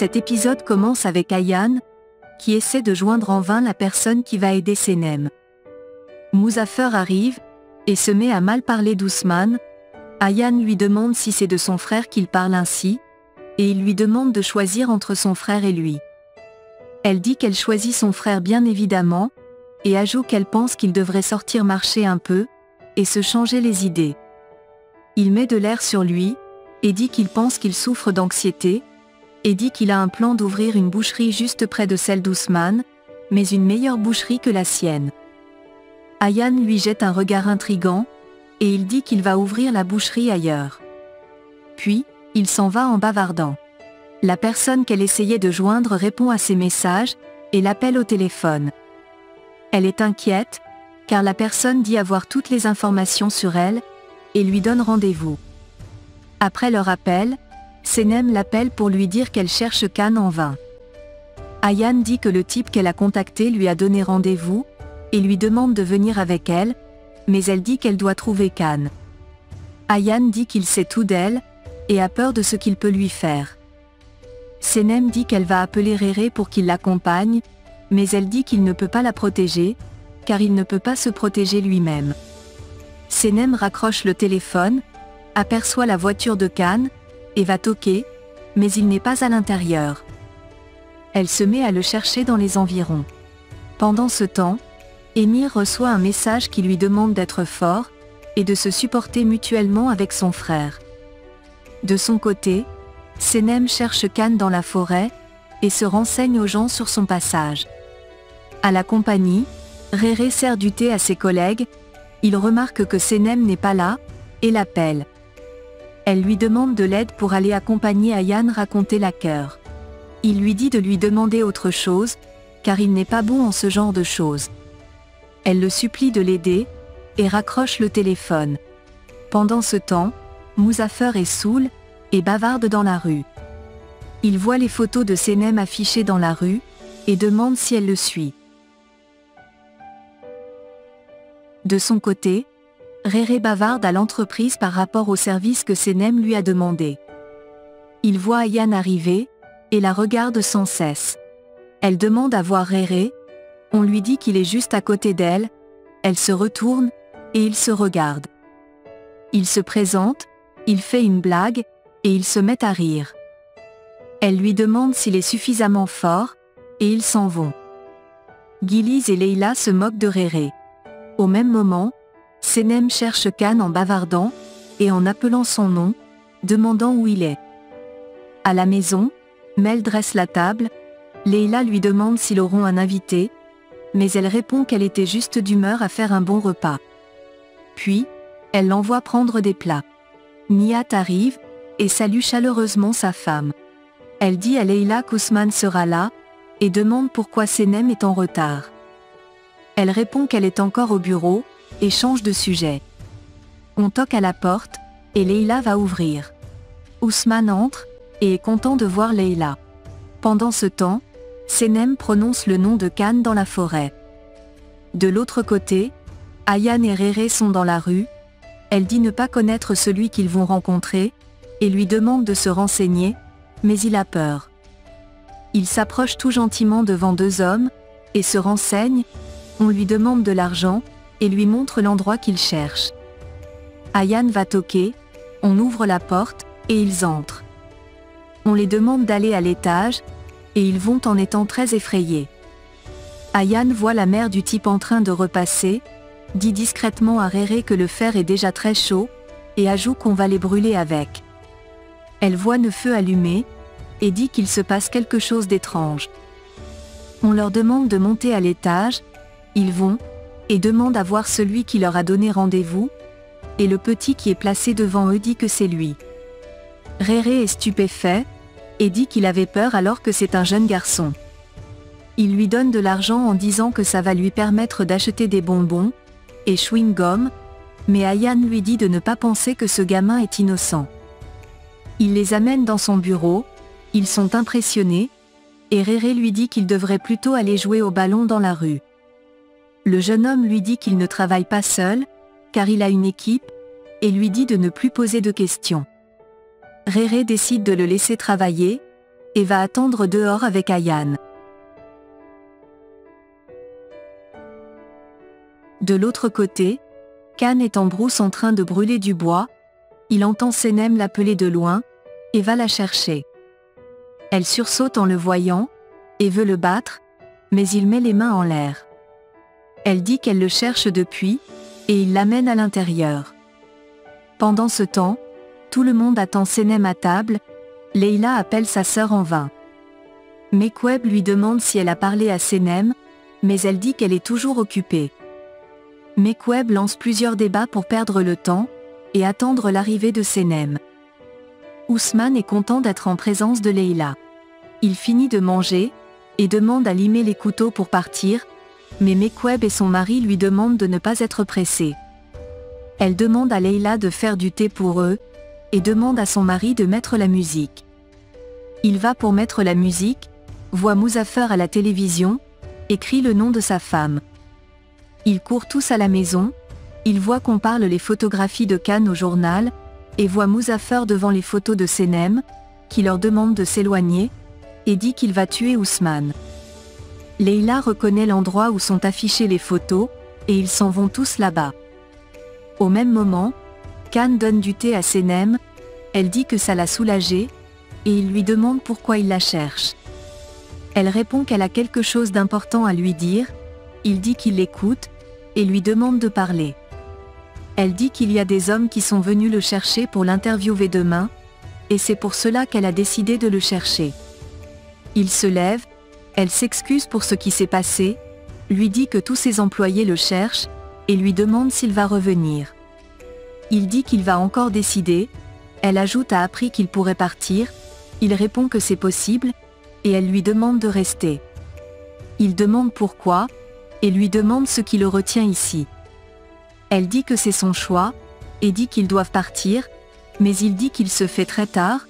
Cet épisode commence avec Ayaan, qui essaie de joindre en vain la personne qui va aider Senem. Muzaffer arrive, et se met à mal parler d'Ousmane. Ayaan lui demande si c'est de son frère qu'il parle ainsi, et il lui demande de choisir entre son frère et lui. Elle dit qu'elle choisit son frère bien évidemment, et ajoute qu'elle pense qu'il devrait sortir marcher un peu, et se changer les idées. Il met de l'air sur lui, et dit qu'il pense qu'il souffre d'anxiété, et dit qu'il a un plan d'ouvrir une boucherie juste près de celle d'Ousmane, mais une meilleure boucherie que la sienne. Ayaan lui jette un regard intrigant, et il dit qu'il va ouvrir la boucherie ailleurs. Puis, il s'en va en bavardant. La personne qu'elle essayait de joindre répond à ses messages, et l'appelle au téléphone. Elle est inquiète, car la personne dit avoir toutes les informations sur elle, et lui donne rendez-vous. Après leur appel, Senem l'appelle pour lui dire qu'elle cherche Khan en vain. Ayaan dit que le type qu'elle a contacté lui a donné rendez-vous, et lui demande de venir avec elle, mais elle dit qu'elle doit trouver Khan. Ayaan dit qu'il sait tout d'elle, et a peur de ce qu'il peut lui faire. Senem dit qu'elle va appeler Réré pour qu'il l'accompagne, mais elle dit qu'il ne peut pas la protéger, car il ne peut pas se protéger lui-même. Senem raccroche le téléphone, aperçoit la voiture de Khan, et va toquer, mais il n'est pas à l'intérieur. Elle se met à le chercher dans les environs. Pendant ce temps, Émir reçoit un message qui lui demande d'être fort, et de se supporter mutuellement avec son frère. De son côté, Senem cherche Khan dans la forêt, et se renseigne aux gens sur son passage. À la compagnie, Réré sert du thé à ses collègues, il remarque que Senem n'est pas là, et l'appelle. Elle lui demande de l'aide pour aller accompagner Ayaan raconter la cœur. Il lui dit de lui demander autre chose, car il n'est pas bon en ce genre de choses. Elle le supplie de l'aider, et raccroche le téléphone. Pendant ce temps, Muzaffer est saoul, et bavarde dans la rue. Il voit les photos de Senem affichées dans la rue, et demande si elle le suit. De son côté, Réré bavarde à l'entreprise par rapport au service que Senem lui a demandé. Il voit Ayaan arriver, et la regarde sans cesse. Elle demande à voir Réré, on lui dit qu'il est juste à côté d'elle, elle se retourne, et ils se regardent. Il se présente, il fait une blague, et ils se mettent à rire. Elle lui demande s'il est suffisamment fort, et ils s'en vont. Giliz et Leila se moquent de Réré. Au même moment, Senem cherche Khan en bavardant, et en appelant son nom, demandant où il est. À la maison, Mel dresse la table, Leila lui demande s'ils auront un invité, mais elle répond qu'elle était juste d'humeur à faire un bon repas. Puis, elle l'envoie prendre des plats. Nihat arrive, et salue chaleureusement sa femme. Elle dit à Leila qu'Ousmane sera là, et demande pourquoi Senem est en retard. Elle répond qu'elle est encore au bureau, et change de sujet. On toque à la porte, et Leila va ouvrir. Ousmane entre, et est content de voir Leila. Pendant ce temps, Senem prononce le nom de Khan dans la forêt. De l'autre côté, Ayaan et Réré sont dans la rue, elle dit ne pas connaître celui qu'ils vont rencontrer, et lui demande de se renseigner, mais il a peur. Il s'approche tout gentiment devant deux hommes, et se renseigne, on lui demande de l'argent, et lui montre l'endroit qu'il cherche. Ayaan va toquer, on ouvre la porte, et ils entrent. On les demande d'aller à l'étage, et ils vont en étant très effrayés. Ayaan voit la mère du type en train de repasser, dit discrètement à Réré que le fer est déjà très chaud, et ajoute qu'on va les brûler avec. Elle voit le feu allumé, et dit qu'il se passe quelque chose d'étrange. On leur demande de monter à l'étage, ils vont, et demandent à voir celui qui leur a donné rendez-vous, et le petit qui est placé devant eux dit que c'est lui. Réré est stupéfait, et dit qu'il avait peur alors que c'est un jeune garçon. Il lui donne de l'argent en disant que ça va lui permettre d'acheter des bonbons, et chewing-gum, mais Ayaan lui dit de ne pas penser que ce gamin est innocent. Il les amène dans son bureau, ils sont impressionnés, et Réré lui dit qu'il devrait plutôt aller jouer au ballon dans la rue. Le jeune homme lui dit qu'il ne travaille pas seul, car il a une équipe, et lui dit de ne plus poser de questions. Réré décide de le laisser travailler, et va attendre dehors avec Ayaan. De l'autre côté, Khan est en brousse en train de brûler du bois, il entend Senem l'appeler de loin, et va la chercher. Elle sursaute en le voyant, et veut le battre, mais il met les mains en l'air. Elle dit qu'elle le cherche depuis, et il l'amène à l'intérieur. Pendant ce temps, tout le monde attend Senem à table, Leila appelle sa sœur en vain. Mekweb lui demande si elle a parlé à Senem, mais elle dit qu'elle est toujours occupée. Mekweb lance plusieurs débats pour perdre le temps, et attendre l'arrivée de Senem. Ousmane est content d'être en présence de Leila. Il finit de manger, et demande à limer les couteaux pour partir, mais Mekweb et son mari lui demandent de ne pas être pressés. Elle demande à Leila de faire du thé pour eux, et demande à son mari de mettre la musique. Il va pour mettre la musique, voit Muzaffer à la télévision, et crie le nom de sa femme. Ils courent tous à la maison, ils voient qu'on parle les photographies de Khan au journal, et voient Muzaffer devant les photos de Senem, qui leur demande de s'éloigner, et dit qu'il va tuer Ousmane. Leila reconnaît l'endroit où sont affichées les photos, et ils s'en vont tous là-bas. Au même moment, Khan donne du thé à Senem, elle dit que ça l'a soulagée, et il lui demande pourquoi il la cherche. Elle répond qu'elle a quelque chose d'important à lui dire, il dit qu'il l'écoute, et lui demande de parler. Elle dit qu'il y a des hommes qui sont venus le chercher pour l'interviewer demain, et c'est pour cela qu'elle a décidé de le chercher. Il se lève, elle s'excuse pour ce qui s'est passé, lui dit que tous ses employés le cherchent, et lui demande s'il va revenir. Il dit qu'il va encore décider, elle ajoute a appris qu'il pourrait partir, il répond que c'est possible, et elle lui demande de rester. Il demande pourquoi, et lui demande ce qui le retient ici. Elle dit que c'est son choix, et dit qu'ils doivent partir, mais il dit qu'il se fait très tard,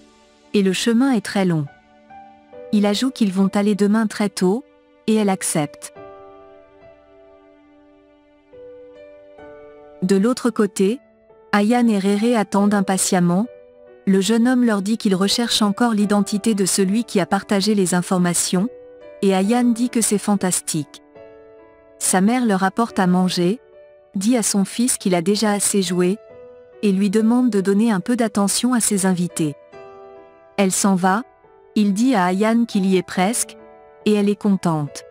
et le chemin est très long. Il ajoute qu'ils vont aller demain très tôt, et elle accepte. De l'autre côté, Ayaan et Réré attendent impatiemment, le jeune homme leur dit qu'il recherche encore l'identité de celui qui a partagé les informations, et Ayaan dit que c'est fantastique. Sa mère leur apporte à manger, dit à son fils qu'il a déjà assez joué, et lui demande de donner un peu d'attention à ses invités. Elle s'en va, il dit à Ayaan qu'il y est presque, et elle est contente.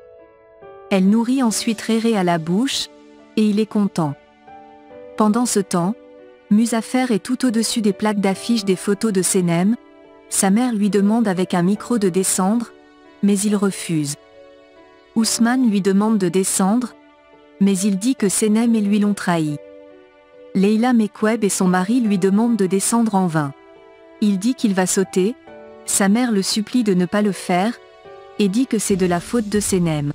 Elle nourrit ensuite Réré à la bouche, et il est content. Pendant ce temps, Muzaffer est tout au-dessus des plaques d'affiches des photos de Senem, sa mère lui demande avec un micro de descendre, mais il refuse. Ousmane lui demande de descendre, mais il dit que Senem et lui l'ont trahi. Leila Mekweb et son mari lui demandent de descendre en vain. Il dit qu'il va sauter, sa mère le supplie de ne pas le faire, et dit que c'est de la faute de Senem.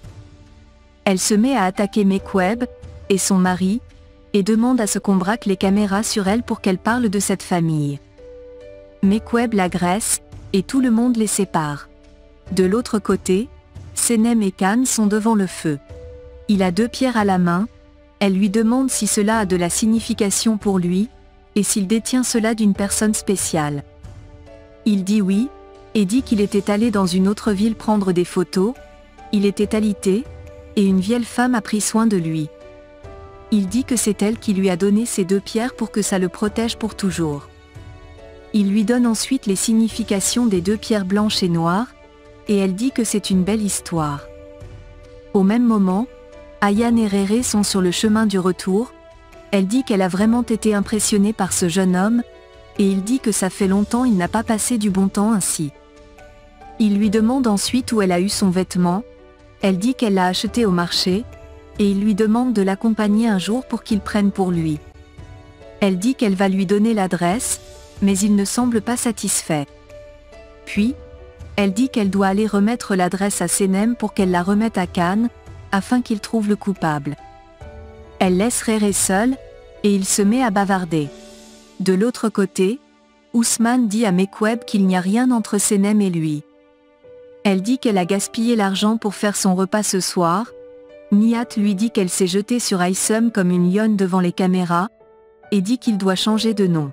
Elle se met à attaquer Mekweb, et son mari, et demande à ce qu'on braque les caméras sur elle pour qu'elle parle de cette famille. Mekweb l'agresse, et tout le monde les sépare. De l'autre côté, Senem et Khan sont devant le feu. Il a 2 pierres à la main, elle lui demande si cela a de la signification pour lui, et s'il détient cela d'une personne spéciale. Il dit oui, et dit qu'il était allé dans une autre ville prendre des photos, il était alité, et une vieille femme a pris soin de lui. Il dit que c'est elle qui lui a donné ces 2 pierres pour que ça le protège pour toujours. Il lui donne ensuite les significations des 2 pierres blanches et noires, et elle dit que c'est une belle histoire. Au même moment, Ayaan et Réré sont sur le chemin du retour, elle dit qu'elle a vraiment été impressionnée par ce jeune homme, et il dit que ça fait longtemps il n'a pas passé du bon temps ainsi. Il lui demande ensuite où elle a eu son vêtement, elle dit qu'elle l'a acheté au marché, et il lui demande de l'accompagner un jour pour qu'il prenne pour lui. Elle dit qu'elle va lui donner l'adresse, mais il ne semble pas satisfait. Puis, elle dit qu'elle doit aller remettre l'adresse à Senem pour qu'elle la remette à Khan, afin qu'il trouve le coupable. Elle laisse Réré seul, et il se met à bavarder. De l'autre côté, Ousmane dit à Mekweb qu'il n'y a rien entre Senem et lui. Elle dit qu'elle a gaspillé l'argent pour faire son repas ce soir, Nihat lui dit qu'elle s'est jetée sur Aysem comme une lionne devant les caméras, et dit qu'il doit changer de nom.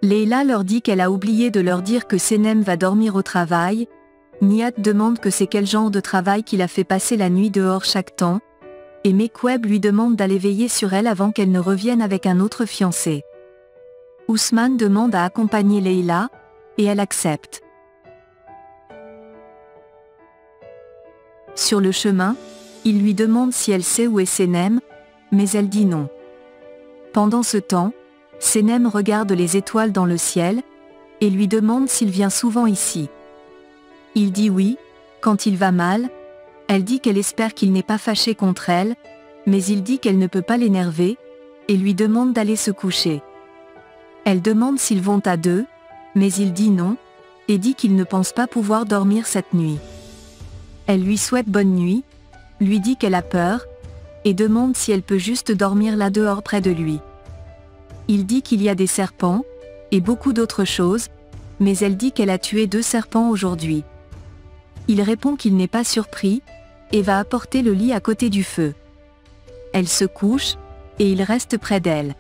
Leila leur dit qu'elle a oublié de leur dire que Senem va dormir au travail. Nihat demande que c'est quel genre de travail qu'il a fait passer la nuit dehors chaque temps, et Mekweb lui demande d'aller veiller sur elle avant qu'elle ne revienne avec un autre fiancé. Ousmane demande à accompagner Leila, et elle accepte. Sur le chemin, il lui demande si elle sait où est Senem, mais elle dit non. Pendant ce temps, Senem regarde les étoiles dans le ciel, et lui demande s'il vient souvent ici. Il dit oui, quand il va mal. Elle dit qu'elle espère qu'il n'est pas fâché contre elle, mais il dit qu'elle ne peut pas l'énerver, et lui demande d'aller se coucher. Elle demande s'ils vont à deux, mais il dit non, et dit qu'il ne pense pas pouvoir dormir cette nuit. Elle lui souhaite bonne nuit, lui dit qu'elle a peur, et demande si elle peut juste dormir là dehors près de lui. Il dit qu'il y a des serpents, et beaucoup d'autres choses, mais elle dit qu'elle a tué 2 serpents aujourd'hui. Il répond qu'il n'est pas surpris, et va apporter le lit à côté du feu. Elle se couche, et il reste près d'elle.